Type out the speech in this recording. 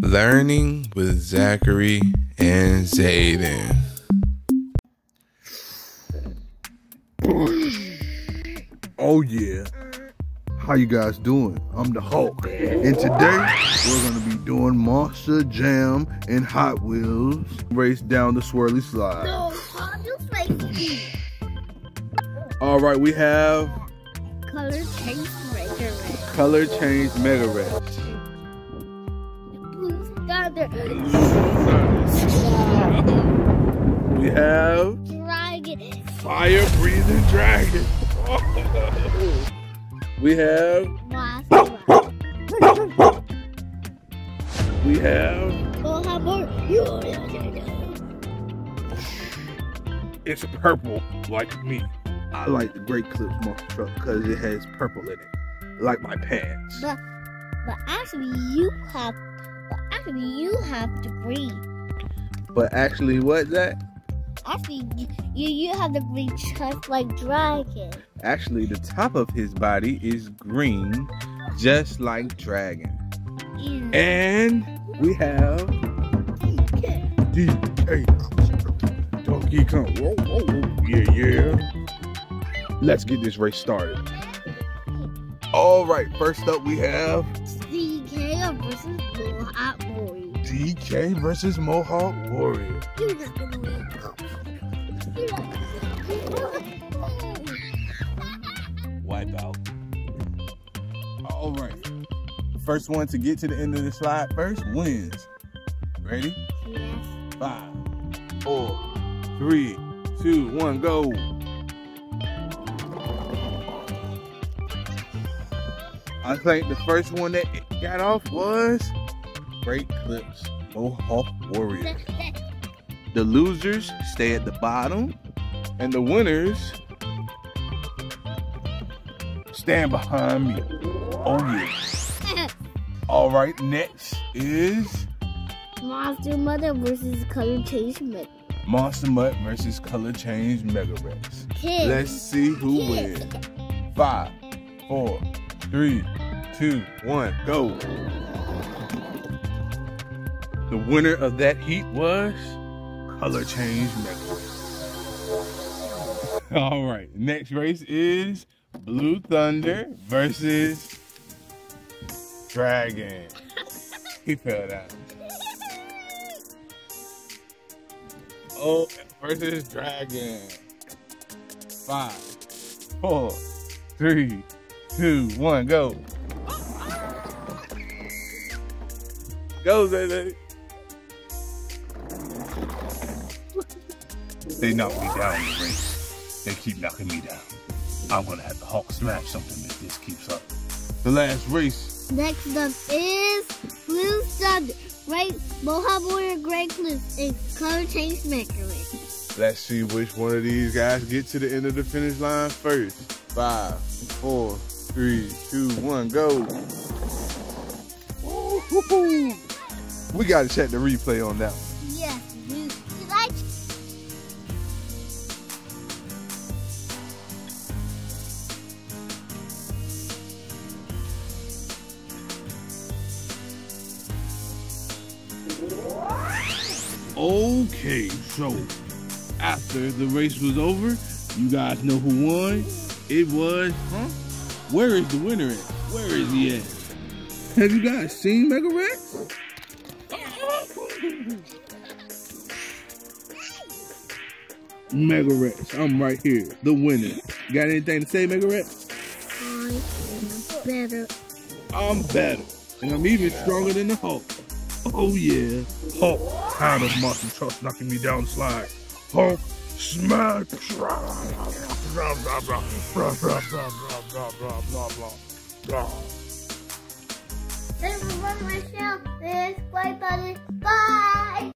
Learning with Zachary and Zayden. Oh yeah, how you guys doing? I'm the Hulk, and today we're gonna be doing Monster Jam and Hot Wheels race down the swirly slide. No, Hot Wheels race. All right, we have Color change Mega Red. color change Mega Red. Blue Thunder. We have Dragon. fire breathing dragon. We have it's purple like me. I like the Great Clips monster truck because it has purple in it, like my pants. But actually you have the green. But actually, what's that? Actually, you have the green just like Dragon. Actually, the top of his body is green, just like Dragon. Yeah. And we have DK Donkey Kong. Whoa, whoa, whoa. Yeah. Let's get this race started. All right, first up we have DK versus Mohawk Warrior. DK versus Mohawk Warrior. You're not gonna win. Wipe out. All right. First one to get to the end of the slide first wins. Ready? Yes. 5, 4, 3, 2, 1, go. I think the first one that got off was Great Clips Mohawk Warrior. The losers stay at the bottom, and the winners stand behind me. Oh yeah. All right, next is Monster Mother versus Color Change Mega. Monster Mutt versus Color Change Mega Rex. Kids. Let's see who wins. 5, 4, 3, 2, 1, go. The winner of that heat was Color Change Mega Rex. All right, next race is Blue Thunder versus Dragon. He fell down. Oh, versus Dragon. 5, 4, 3, 2, 1, go. Go, Zay. They knocked me down in the race. They keep knocking me down. I'm gonna have to Hulk smash something if this keeps up. The last race. Next up is Blue Thunder, right? Mohawk Warrior, Great Clips, and Color Change Mega Red. Let's see which one of these guys get to the end of the finish line first. 5, 4, 3, 2, 1, go. Woo-hoo-hoo. We gotta check the replay on that one. Yes, you like. Okay, so after the race was over, you guys know who won. It was, Where is the winner at? Where is he at? Have you guys seen Mega Rex? Mega Rex, I'm right here, the winner. Got anything to say, Mega Rex? I am better. I'm better, and I'm even stronger than the Hulk. Oh yeah, Hulk, tired of monster trucks knocking me down the slide. Hulk, smash! This is one of my show. This is Bye.